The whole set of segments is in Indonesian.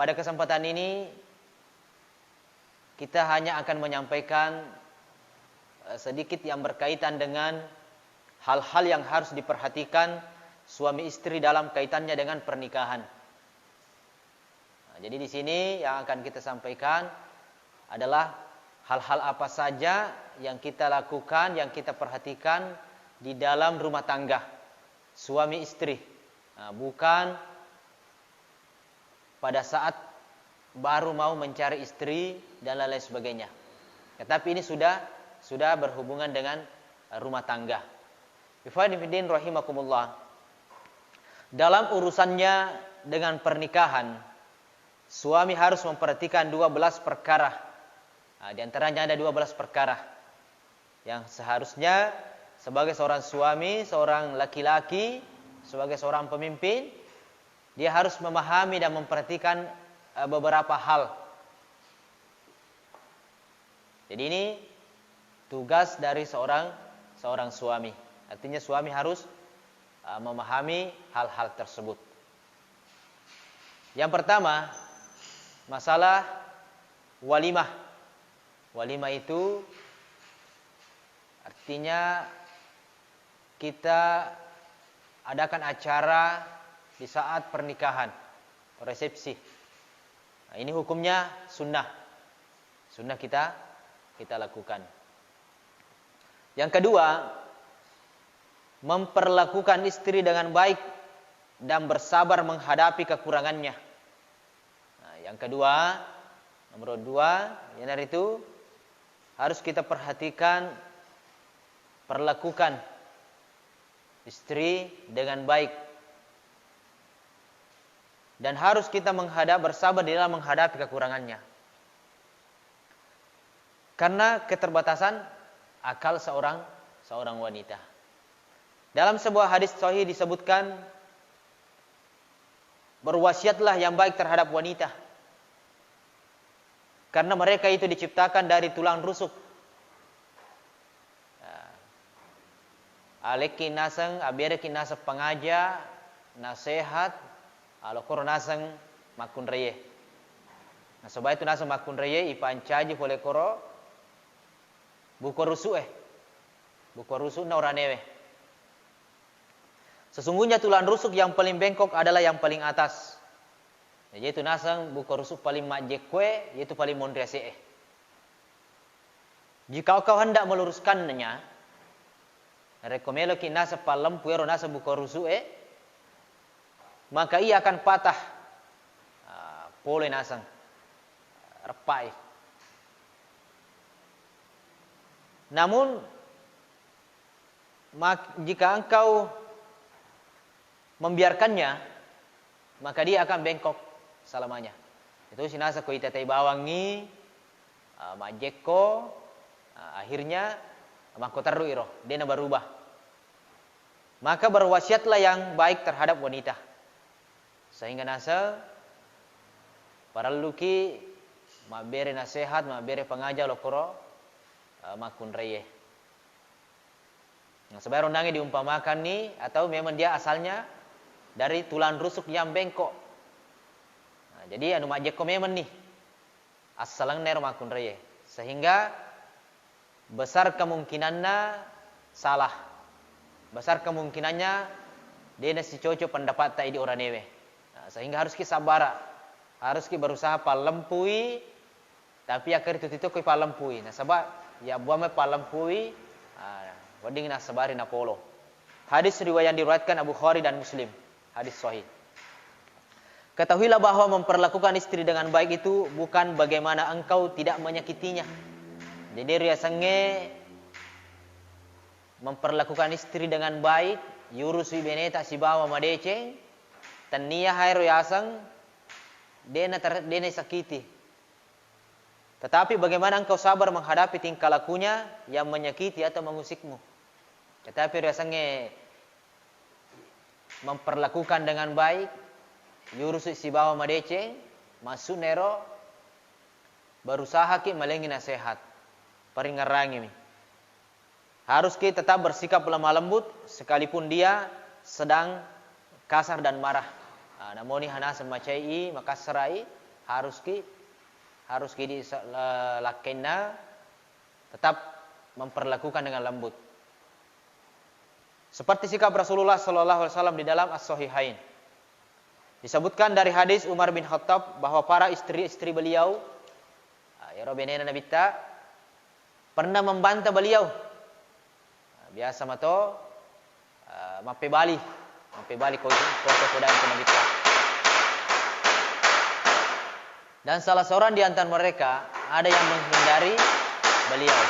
pada kesempatan ini kita hanya akan menyampaikan sedikit yang berkaitan dengan hal-hal yang harus diperhatikan suami istri dalam kaitannya dengan pernikahan. Nah, jadi di sini yang akan kita sampaikan adalah hal-hal apa saja yang kita lakukan, yang kita perhatikan di dalam rumah tangga suami istri. Nah, bukan pada saat baru mau mencari istri dan lain-lain sebagainya. Tetapi ini sudah berhubungan dengan rumah tangga. Ikhwanifiddin rahimakumullah. Dalam urusannya dengan pernikahan, suami harus memperhatikan 12 perkara. Nah, di antaranya ada 12 perkara yang seharusnya sebagai seorang suami, seorang laki-laki, sebagai seorang pemimpin, dia harus memahami dan memperhatikan beberapa hal. Jadi ini tugas dari seorang suami. Artinya suami harus memahami hal-hal tersebut. Yang pertama, masalah walimah. Walimah itu artinya kita adakan acara di saat pernikahan, resepsi. Nah, ini hukumnya sunnah. Sunnah kita lakukan. Yang kedua, memperlakukan istri dengan baik dan bersabar menghadapi kekurangannya. Nah, yang kedua, nomor 2, yang dari itu harus kita perhatikan, perlakukan istri dengan baik. Dan harus kita bersabar di dalam menghadapi kekurangannya. Karena keterbatasan akal seorang wanita. Dalam sebuah hadis sahih disebutkan, berwasiatlah yang baik terhadap wanita. Karena mereka itu diciptakan dari tulang rusuk. Aleki naseng, abireki naseng pengaja, nasihat, alokor naseng makun reye. Nah, sebab itu naseng makun reye ipancaji oleh koro buko rusu buko rusu na oranewe. Sesungguhnya tulang rusuk yang paling bengkok adalah yang paling atas. Yaitu nasang buko rusuk paling majekwe, yaitu paling mondrese. Jika kau hendak meluruskannya, rekomelo ki nasa palam puero nasa buko rusuk maka ia akan patah pole nasang repai. Namun jika engkau membiarkannya, maka dia akan bengkok selamanya. Itu sinasa ko itatay bawangi majeko akhirnya makotaru iro, dia berubah. Maka berwasiatlah yang baik terhadap wanita. Sehingga nasa para luki mabere nasihat, mabere pengajar lokoro makun reye. Nah, sebenarnya rondangnya diumpamakan nih, atau memang dia asalnya dari tulang rusuk yang bengkok. Nah, jadi anu majeko memang nih asalang nero makun reye, sehingga besar kemungkinannya salah, besar kemungkinannya dia nasi cocok pendapat tak di orang newe. Nah, sehingga harus kita sabar, harus kita berusaha palempui, tapi akhir itu kau palempui. Nah, sebab ya buat palempui, wading na sabari na polo. Hadis riwayat diriwayatkan Abu Bukhari dan Muslim. Hadis sahih. Ketahuilah bahwa memperlakukan istri dengan baik itu bukan bagaimana engkau tidak menyakitinya. Jadi riasange memperlakukan istri dengan baik, yurusi beneta si bawa madece, tania hairo yasang dena sakiti. Tetapi bagaimana engkau sabar menghadapi tingkah lakunya yang menyakiti atau mengusikmu. Tetapi riasange memperlakukan dengan baik, yurusi si bawa madece, masuk nero, berusaha ki malengi nasihat, peringarangi mi. Harus kita tetap bersikap lemah lembut sekalipun dia sedang kasar dan marah. Namun hana semacai maka serai harus di lakena tetap memperlakukan dengan lembut. Seperti sikap Rasulullah sallallahu alaihi wasallam di dalam As-Sahihain. Disebutkan dari hadis Umar bin Khattab bahwa para istri-istri beliau, ya Robbenena Nabi ta, pernah membantah beliau. Biasa mato mape bali kau dan Nabi ta. Dan salah seorang di antara mereka ada yang menghindari beliau.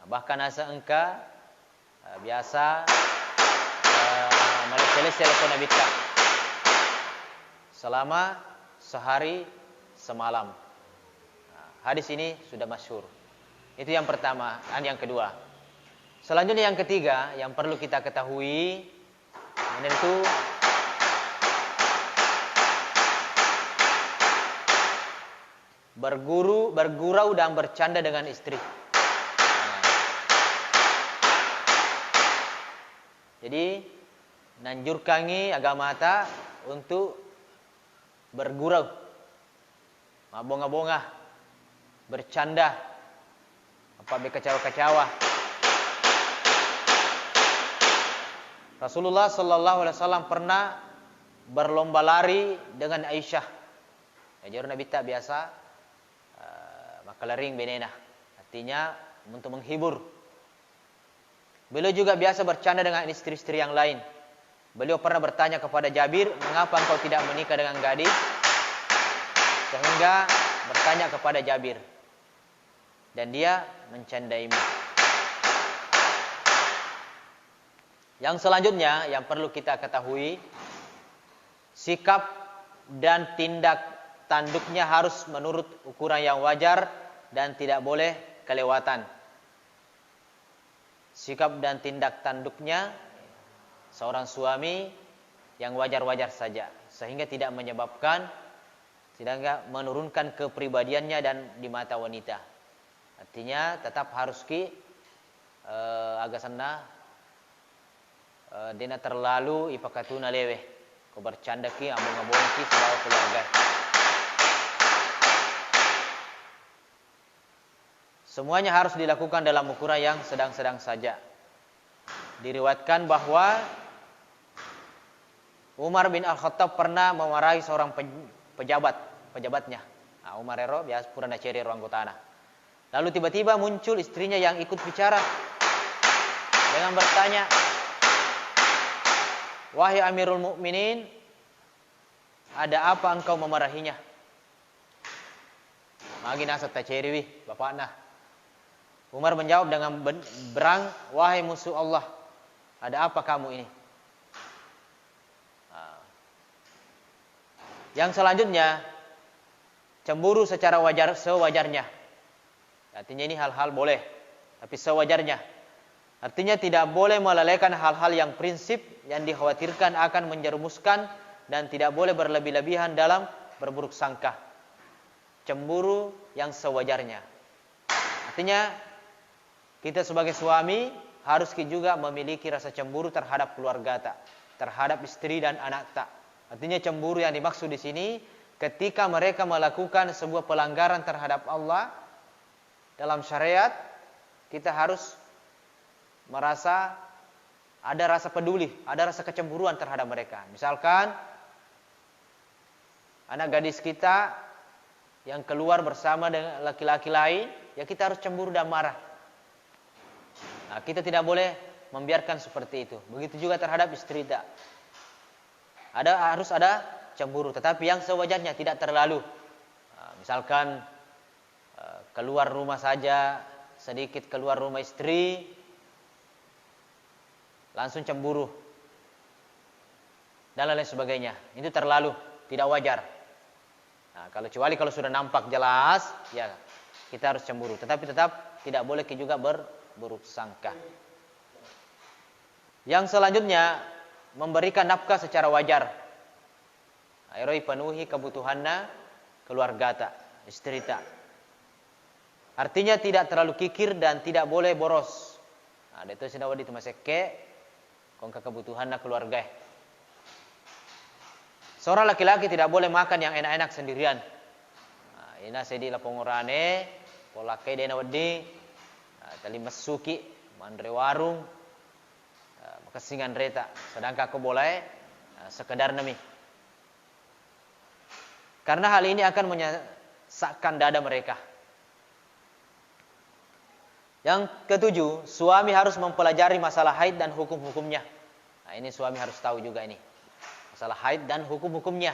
Bahkan asa engka biasa selesai Nabi ta selama sehari semalam. Hadis ini sudah masyhur. Itu yang pertama. Dan yang kedua, selanjutnya yang ketiga yang perlu kita ketahui, yaitu bergurau dan bercanda dengan istri. Jadi nanjurkangi agama ta untuk bergurau, mabonga-bonga, bercanda, apa berkecewa-kecewa. Rasulullah sallallahu alaihi wasallam pernah berlomba lari dengan Aisyah. Ajar Nabi tak biasa maka lering benena, artinya untuk menghibur. Beliau juga biasa bercanda dengan istri-istri yang lain. Beliau pernah bertanya kepada Jabir, mengapa engkau tidak menikah dengan gadis? Sehingga bertanya kepada Jabir. Dan dia mencandaimu. Yang selanjutnya yang perlu kita ketahui, sikap dan tindak tanduknya harus menurut ukuran yang wajar dan tidak boleh kelewatan. Sikap dan tindak tanduknya seorang suami yang wajar-wajar saja, sehingga tidak menurunkan kepribadiannya dan di mata wanita. Artinya tetap harus agak sana dena terlalu ipakatuna lewe ko bercanda abong-abong sebawa keluarga. Semuanya harus dilakukan dalam ukuran yang sedang-sedang saja. Diriwayatkan bahwa Umar bin Al-Khattab pernah memarahi seorang pejabatnya. Nah, Umar ero biasa purana ceri ruang kotana. Lalu tiba-tiba muncul istrinya yang ikut bicara dengan bertanya, "Wahai Amirul Mukminin, ada apa engkau memarahinya?" Magi nasa taceri wih, bapakna. Umar menjawab dengan berang, "Wahai musuh Allah, ada apa kamu ini?" Yang selanjutnya, cemburu secara sewajarnya. Artinya ini hal-hal boleh, tapi sewajarnya. Artinya tidak boleh melalaikan hal-hal yang prinsip yang dikhawatirkan akan menjerumuskan dan tidak boleh berlebih-lebihan dalam berburuk sangka. Cemburu yang sewajarnya. Artinya kita sebagai suami harus juga memiliki rasa cemburu terhadap keluarga tak, terhadap istri dan anak tak. Artinya cemburu yang dimaksud di sini ketika mereka melakukan sebuah pelanggaran terhadap Allah dalam syariat, kita harus merasa ada rasa peduli, ada rasa kecemburuan terhadap mereka. Misalkan anak gadis kita yang keluar bersama dengan laki-laki lain, ya kita harus cemburu dan marah. Nah, kita tidak boleh membiarkan seperti itu. Begitu juga terhadap istri kita. Harus ada cemburu, tetapi yang sewajarnya, tidak terlalu. Nah, misalkan keluar rumah saja, sedikit keluar rumah istri, langsung cemburu dan lain sebagainya. Itu terlalu, tidak wajar. Nah, kecuali kalau sudah nampak jelas, ya kita harus cemburu. Tetapi tetap tidak boleh juga berburuk sangka. Yang selanjutnya, memberikan nafkah secara wajar. Airoi penuhi kebutuhannya keluarga tak, istri tak. Artinya tidak terlalu kikir dan tidak boleh boros. Nah, itu sudah wadi itu maseke kongka kebutuhannya keluarga. Seorang laki-laki tidak boleh makan yang enak-enak sendirian. Ina sedi la pengurane, polake dena wedi, tali masuki, mandre warung, kesingan reta. Sedangkan aku boleh sekedar nemi. Karena hal ini akan menyesakkan dada mereka. Yang ketujuh, suami harus mempelajari masalah haid dan hukum-hukumnya. Nah, ini suami harus tahu juga ini. Masalah haid dan hukum-hukumnya.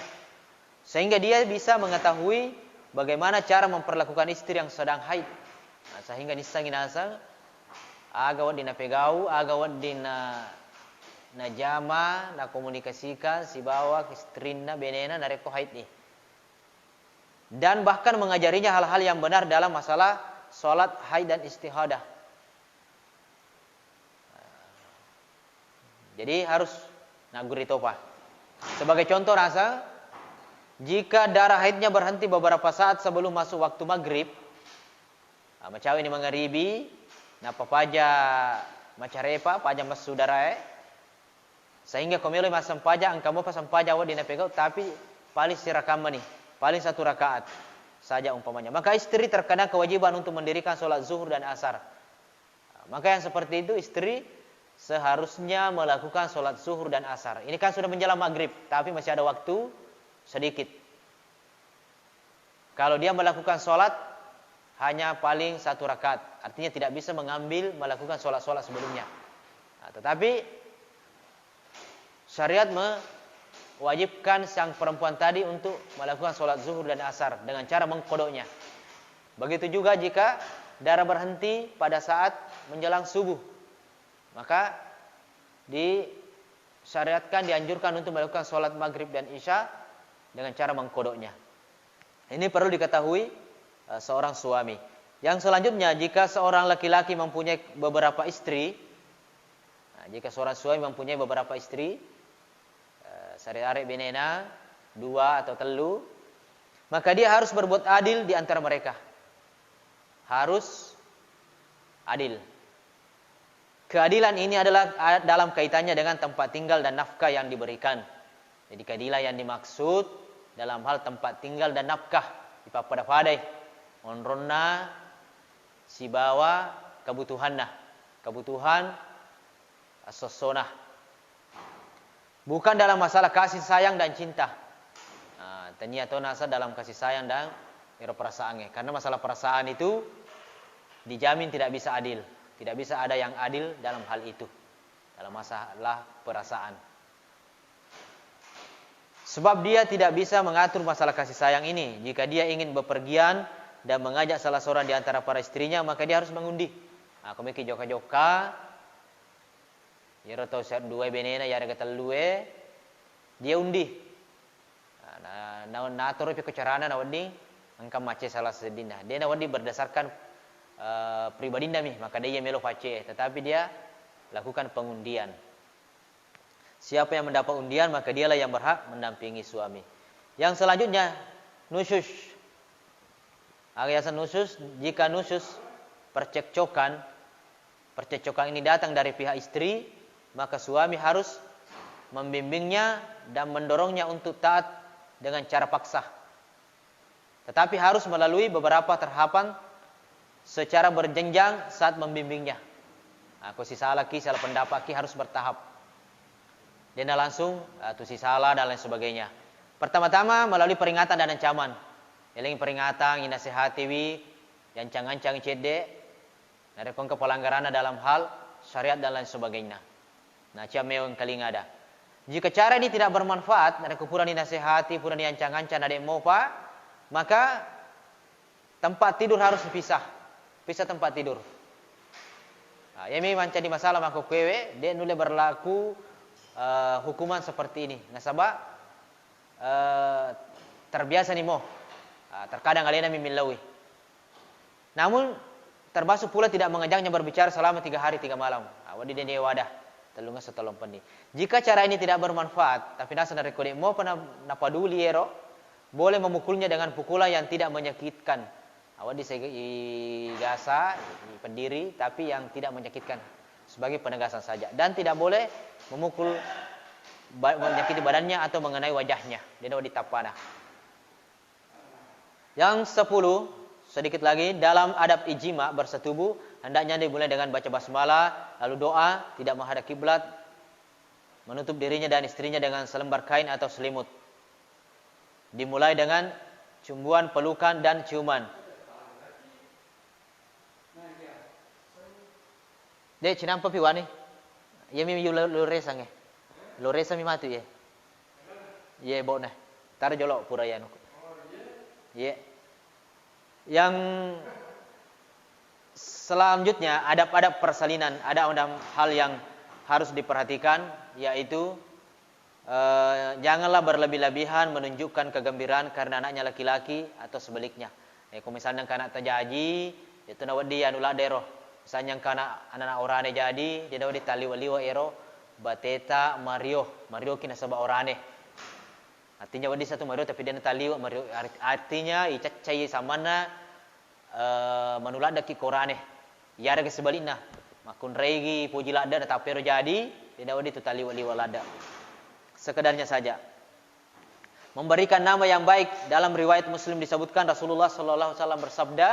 Sehingga dia bisa mengetahui bagaimana cara memperlakukan istri yang sedang haid. Nah, sehingga nisangin asa agawat dina pegau, agawat dina jama, na komunikasikan si bawa istrina benena nareko haid nih. Dan bahkan mengajarinya hal-hal yang benar dalam masalah salat haid dan istihadah. Jadi harus naguri topa. Sebagai contoh rasa, jika darah haidnya berhenti beberapa saat sebelum masuk waktu maghrib, macam ini mengeribi, napa paja macarepa, paja masudarae, sehingga komelo masam paja, angkamu pasam paja awak dinapegau, tapi paling sirakam nih, paling 1 rakaat saja umpamanya. Maka istri terkena kewajiban untuk mendirikan sholat zuhur dan asar. Maka yang seperti itu istri seharusnya melakukan sholat zuhur dan asar. Ini kan sudah menjelang maghrib, tapi masih ada waktu sedikit. Kalau dia melakukan sholat hanya paling 1 rakaat, artinya tidak bisa melakukan sholat-sholat sebelumnya. Nah, tetapi syariat mewajibkan sang perempuan tadi untuk melakukan sholat zuhur dan asar dengan cara mengkodoknya. Begitu juga jika darah berhenti pada saat menjelang subuh, maka disyariatkan, dianjurkan untuk melakukan sholat maghrib dan isya dengan cara mengkodoknya. Ini perlu diketahui seorang suami. Yang selanjutnya, jika seorang laki-laki mempunyai beberapa istri, jika seorang suami mempunyai beberapa istri, sari-ari benena 2 atau 3, maka dia harus berbuat adil di antara mereka. Harus adil. Keadilan ini adalah dalam kaitannya dengan tempat tinggal dan nafkah yang diberikan. Jadi keadilan yang dimaksud dalam hal tempat tinggal dan nafkah ipapada padai onronna si bawa kebutuhan sosona. Bukan dalam masalah kasih sayang dan cinta. Ternyata nasa dalam kasih sayang dan perasaannya. Karena masalah perasaan itu dijamin tidak bisa adil. Tidak bisa ada yang adil dalam hal itu. Dalam masalah perasaan. Sebab dia tidak bisa mengatur masalah kasih sayang ini. Jika dia ingin bepergian dan mengajak salah seorang di antara para istrinya, maka dia harus mengundi. Aku mikir joka-joka. Ya atau dua benena ya ada telue. Dia undi. Nah toro pe kecarana na wadi angka mace salah sedina. Dia na wadi berdasarkan pribadi nami, maka dia melo face, tetapi dia lakukan pengundian. Siapa yang mendapat undian, maka dialah yang berhak mendampingi suami. Yang selanjutnya, nusyus. Aliasan nusyus, jika nusyus percekcokan ini datang dari pihak istri, maka suami harus membimbingnya dan mendorongnya untuk taat dengan cara paksa. Tetapi harus melalui beberapa tahapan secara berjenjang saat membimbingnya. Aku si salah ki, salah pendapat ki harus bertahap. Dia langsung tu si salah dan lain sebagainya. Pertama-tama melalui peringatan dan ancaman. Eling peringatan, inasihati wi, ancang-ancang cede, narekon ke pelanggaran dalam hal syariat dan lain sebagainya. Nah, ciameu kaling ada. Jika cara ini tidak bermanfaat, nareko pura dinasihati, pura diancang-ancang, ada mau pak, maka tempat tidur harus dipisah. Pisah tempat tidur. Nah, ini manca di masalah mako kewe, dia nule berlaku hukuman seperti ini. Nasabah terbiasa nih mo. Terkadang kalian mimilawi. Namun termasuk pula tidak mengajaknya berbicara selama 3 hari 3 malam. Wadi dia wadah. Telunga setolong pendi. Jika cara ini tidak bermanfaat, tapi nasa dari kode mo pernah napaduli ero, boleh memukulnya dengan pukulan yang tidak menyakitkan. Awak digasa, pendiri, tapi yang tidak menyakitkan sebagai penegasan saja. Dan tidak boleh memukul menyakiti badannya atau mengenai wajahnya. Dia dapat ditapana. Yang 10, sedikit lagi, dalam adab ijma bersetubuh hendaknya dimulai dengan baca basmalah, lalu doa, tidak menghadap kiblat, menutup dirinya dan istrinya dengan selembar kain atau selimut. Dimulai dengan cumbuan, pelukan dan ciuman. Dek cinampa piwani? Ya mi loresa nge. Loresa mi matu ye. Ye bo nah. Tar jolok pura ya nuku. Ye. Yang selanjutnya adab-adab persalinan, ada hal yang harus diperhatikan, yaitu janganlah berlebih-lebihan menunjukkan kegembiraan karena anaknya laki-laki atau sebaliknya. Kalau misalnya anak terjadi, itu nawad dia nulak dero. Misalnya anak orane jadi, dia nawad ditaliwa-liwa ero, bateta Mario kina sabah orane. Artinya wadi satu Mario tapi dia nataliwa Mario. Artinya icacai samana menulak daki korane. Ya ada sebaliknya. Makun regi puji lada tapi ero jadi, dia nawad ditaliwa-liwa lada. Sekedarnya saja. Memberikan nama yang baik, dalam riwayat Muslim disebutkan Rasulullah sallallahu alaihi wasallam bersabda,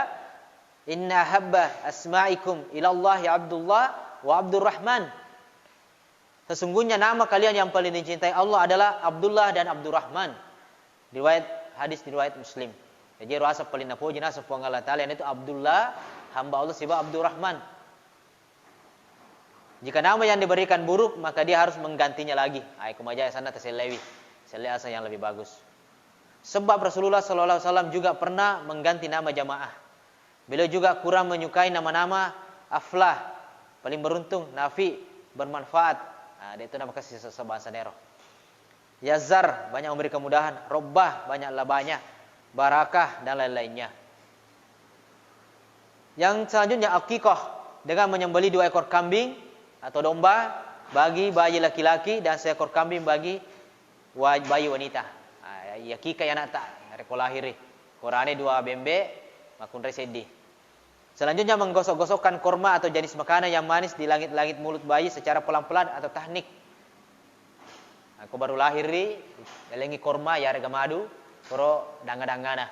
"Inna habba asma'ikum ilallahi Abdullah wa Abdurrahman." Sesungguhnya nama kalian yang paling dicintai Allah adalah Abdullah dan Abdurrahman. Hadis riwayat Muslim. Jadi rasa paling napuji nasa Allah Ta'ala itu Abdullah, hamba Allah siba Abdurrahman. Jika nama yang diberikan buruk, maka dia harus menggantinya lagi. Ai kumajaya sana teselewi. Seleasa yang lebih bagus. Sebab Rasulullah sallallahu alaihi wasallam juga pernah mengganti nama jamaah. Beliau juga kurang menyukai nama-nama aflah, paling beruntung, nafi, bermanfaat. Nah, itu nama kasih bahasa nero. Yazar, banyak memberi kemudahan. Robbah, banyak labanya. Barakah, dan lain-lainnya. Yang selanjutnya akikah, dengan menyembelih 2 ekor kambing atau domba bagi bayi laki-laki dan 1 ekor kambing bagi bayi wanita. Ya kika yang nak tak reko lahiri. Korane 2 bembe makun resedi. Selanjutnya menggosok-gosokkan korma atau jenis makanan yang manis di langit-langit mulut bayi secara pelan-pelan atau tahnik. Aku baru lahiri, elengi korma ya rega madu, koro danga-dangana.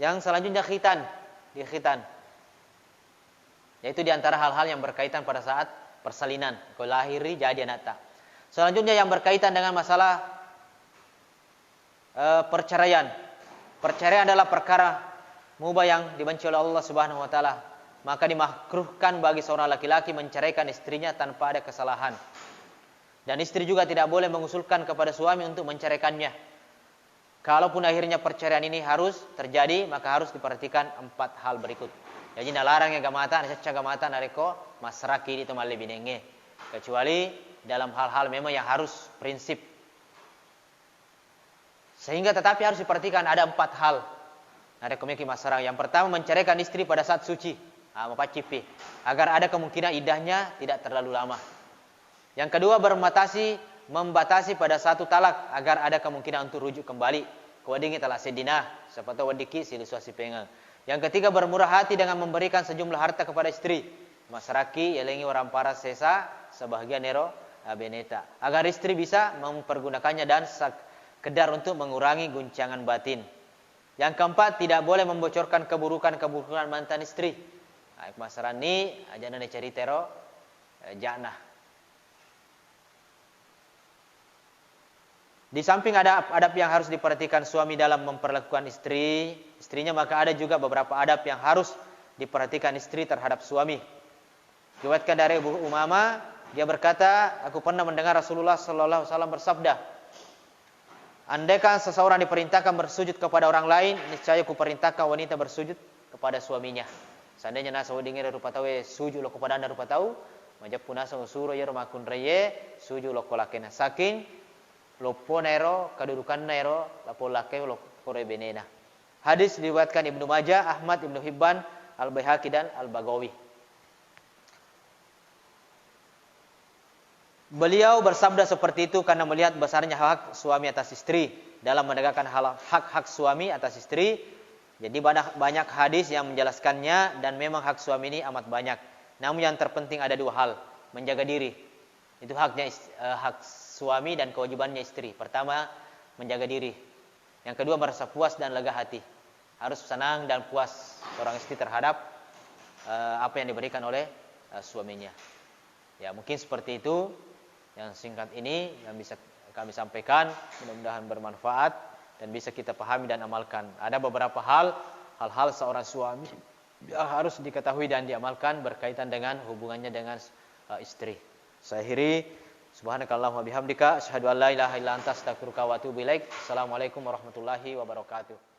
Yang selanjutnya khitan, di khitan. Yaitu di antara hal-hal yang berkaitan pada saat persalinan. Kau lahiri jadi anak tak. Selanjutnya yang berkaitan dengan masalah perceraian. Perceraian adalah perkara mubah yang dibenci oleh Allah Subhanahu wa taala. Maka dimakruhkan bagi seorang laki-laki menceraikan istrinya tanpa ada kesalahan. Dan istri juga tidak boleh mengusulkan kepada suami untuk menceraikannya. Kalaupun akhirnya perceraian ini harus terjadi, maka harus diperhatikan 4 hal berikut. Jadi nalarang yang gamata, nacaca gamata nareko masraki itu male binenge. Kecuali dalam hal-hal memang yang harus prinsip. Sehingga tetapi harus diperhatikan ada 4 hal. Ada komiki masyarakat. Yang pertama menceraikan istri pada saat suci. Mapacipi. Agar ada kemungkinan iddahnya tidak terlalu lama. Yang kedua membatasi pada satu talak. Agar ada kemungkinan untuk rujuk kembali. Kewadingi talak sedina. Siapa tahu wadiki silusuasi pengal. Yang ketiga bermurah hati dengan memberikan sejumlah harta kepada istri. Masyarakat yalengi orang para sesa sebahagian nero beneta. Agar istri bisa mempergunakannya dan sekedar untuk mengurangi guncangan batin. Yang keempat, tidak boleh membocorkan keburukan-keburukan mantan istri. Masalah ini aja nane cari tero jannah. Di samping adab yang harus diperhatikan suami dalam memperlakukan istrinya, maka ada juga beberapa adab yang harus diperhatikan istri terhadap suami. Diriwayatkan dari Abu Umamah, dia berkata, aku pernah mendengar Rasulullah sallallahu alaihi wasallam bersabda, andaikan seseorang diperintahkan bersujud kepada orang lain, niscaya ku perintahkan wanita bersujud kepada suaminya. Seandainya nasa wadingnya rupa tahu sujud lo kepada anda rupa tahu, majap punasa usuro ya rumakun reye sujud lo kolakena saking lopo nero kedudukan nero lapo lake lo kore benena. Hadis diriwayatkan Ibnu Majah, Ahmad, Ibnu Hibban, Al-Baihaqi dan Al-Baghawi. Beliau bersabda seperti itu karena melihat besarnya hak suami atas istri. Dalam menegakkan hak-hak suami atas istri, jadi banyak hadis yang menjelaskannya dan memang hak suami ini amat banyak. Namun yang terpenting ada 2 hal, menjaga diri. Itu hak suami dan kewajibannya istri. Pertama, menjaga diri. Yang kedua, merasa puas dan lega hati. Harus senang dan puas seorang istri terhadap apa yang diberikan oleh suaminya. Ya, mungkin seperti itu yang singkat ini yang bisa kami sampaikan. Mudah-mudahan bermanfaat dan bisa kita pahami dan amalkan. Ada beberapa hal-hal seorang suami yang harus diketahui dan diamalkan berkaitan dengan hubungannya dengan istri. Saya akhiri, subhanakallahumma bihamdika asyhadu an la ilaha illa anta astaghfiruka wa atubu ilaik. Assalamualaikum warahmatullahi wabarakatuh.